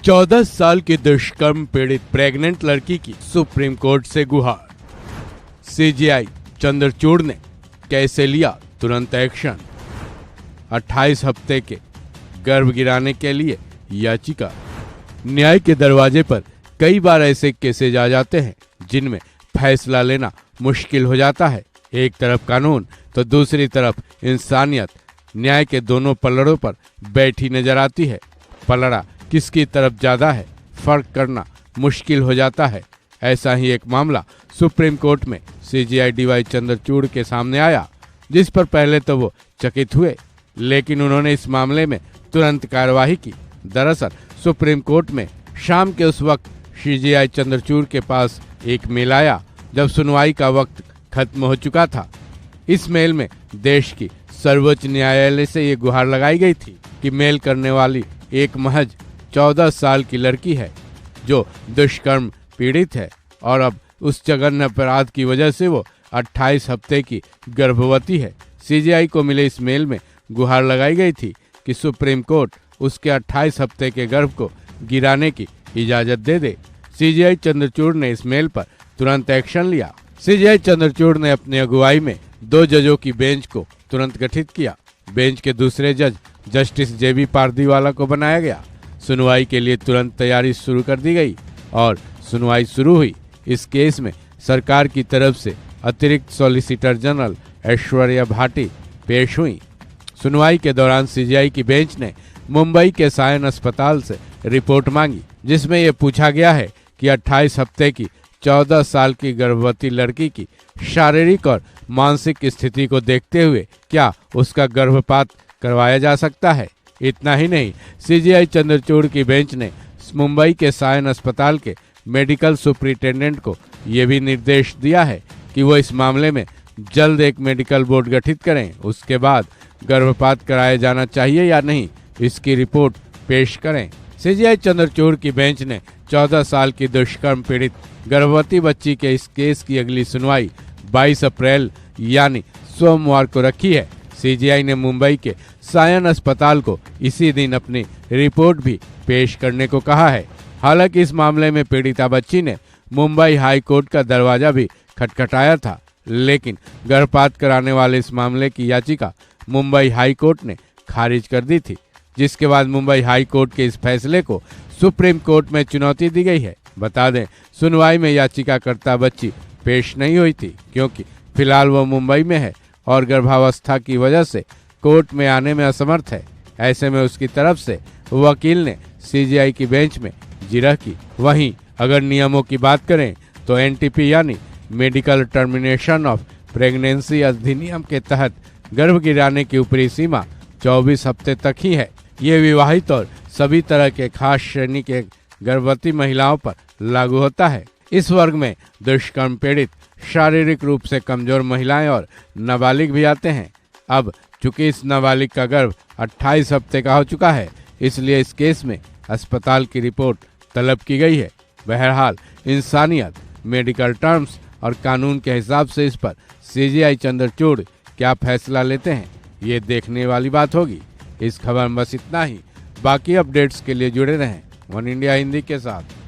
14 साल की दुष्कर्म पीड़ित प्रेग्नेंट लड़की की सुप्रीम कोर्ट से गुहार। सीजीआई चंद्रचूड़ ने कैसे लिया तुरंत एक्शन। 28 हफ्ते के गर्भ गिराने के लिए याचिका। न्याय के दरवाजे पर कई बार ऐसे केसेज आ जाते हैं जिनमें फैसला लेना मुश्किल हो जाता है। एक तरफ कानून तो दूसरी तरफ इंसानियत न्याय के दोनों पलड़ों पर बैठी नजर आती है। पलड़ा किसकी तरफ ज्यादा है फर्क करना मुश्किल हो जाता है। ऐसा ही एक मामला सुप्रीम कोर्ट में सीजीआई डीवाई चंद्रचूड़ के सामने आया, जिस पर पहले तो वो चकित हुए, लेकिन उन्होंने इस मामले में तुरंत कार्यवाही की। दरअसल सुप्रीम कोर्ट में शाम के उस वक्त सीजीआई चंद्रचूड़ के पास एक मेल आया जब सुनवाई का वक्त खत्म हो चुका था। इस मेल में देश की सर्वोच्च न्यायालय से ये गुहार लगाई गई थी कि मेल करने वाली एक महज 14 साल की लड़की है जो दुष्कर्म पीड़ित है और अब उस जघन्य अपराध की वजह से वो 28 हफ्ते की गर्भवती है। सीजीआई को मिले इस मेल में गुहार लगाई गई थी कि सुप्रीम कोर्ट उसके 28 हफ्ते के गर्भ को गिराने की इजाजत दे दे। सीजीआई चंद्रचूड़ ने इस मेल पर तुरंत एक्शन लिया। सीजीआई चंद्रचूड़ ने अपनी अगुवाई में 2 जजों की बेंच को तुरंत गठित किया। बेंच के दूसरे जज जस्टिस जेबी पारदीवाला को बनाया गया। सुनवाई के लिए तुरंत तैयारी शुरू कर दी गई और सुनवाई शुरू हुई। इस केस में सरकार की तरफ से अतिरिक्त सॉलिसिटर जनरल ऐश्वर्या भाटी पेश हुई। सुनवाई के दौरान सीजीआई की बेंच ने मुंबई के सायन अस्पताल से रिपोर्ट मांगी, जिसमें यह पूछा गया है कि 28 हफ्ते की 14 साल की गर्भवती लड़की की शारीरिक और मानसिक स्थिति को देखते हुए क्या उसका गर्भपात करवाया जा सकता है। इतना ही नहीं, सीजीआई चंद्रचूड़ की बेंच ने मुंबई के सायन अस्पताल के मेडिकल सुपरिटेंडेंट को यह भी निर्देश दिया है कि वो इस मामले में जल्द एक मेडिकल बोर्ड गठित करें। उसके बाद गर्भपात कराया जाना चाहिए या नहीं, इसकी रिपोर्ट पेश करें। सीजीआई चंद्रचूड़ की बेंच ने 14 साल की दुष्कर्म पीड़ित गर्भवती बच्ची के इस केस की अगली सुनवाई 22 अप्रैल यानी सोमवार को रखी है। सीजीआई ने मुंबई के सायन अस्पताल को इसी दिन अपनी रिपोर्ट भी पेश करने को कहा है। हालांकि इस मामले में पीड़िता बच्ची ने मुंबई हाई कोर्ट का दरवाजा भी खटखटाया था, लेकिन गर्भपात कराने वाले इस मामले की याचिका मुंबई हाई कोर्ट ने खारिज कर दी थी, जिसके बाद मुंबई हाई कोर्ट के इस फैसले को सुप्रीम कोर्ट में चुनौती दी गई है। बता दें, सुनवाई में याचिकाकर्ता बच्ची पेश नहीं हुई थी क्योंकि फिलहाल वो मुंबई में है और गर्भावस्था की वजह से कोर्ट में आने में असमर्थ है। ऐसे में उसकी तरफ से वकील ने सीजीआई की बेंच में जिरह की। वहीं अगर नियमों की बात करें तो एनटीपी यानी मेडिकल टर्मिनेशन ऑफ प्रेगनेंसी अधिनियम के तहत गर्भ गिराने की ऊपरी सीमा 24 हफ्ते तक ही है। ये विवाहित और सभी तरह के खास श्रेणी के गर्भवती महिलाओं पर लागू होता है। इस वर्ग में दुष्कर्म पीड़ित, शारीरिक रूप से कमजोर महिलाएं और नाबालिग भी आते हैं। अब चूंकि इस नाबालिग का गर्भ 28 हफ्ते का हो चुका है, इसलिए इस केस में अस्पताल की रिपोर्ट तलब की गई है। बहरहाल इंसानियत, मेडिकल टर्म्स और कानून के हिसाब से इस पर सीजीआई चंद्रचूड़ क्या फैसला लेते हैं, ये देखने वाली बात होगी। इस खबर में बस इतना ही। बाकी अपडेट्स के लिए जुड़े रहें वन इंडिया हिंदी के साथ।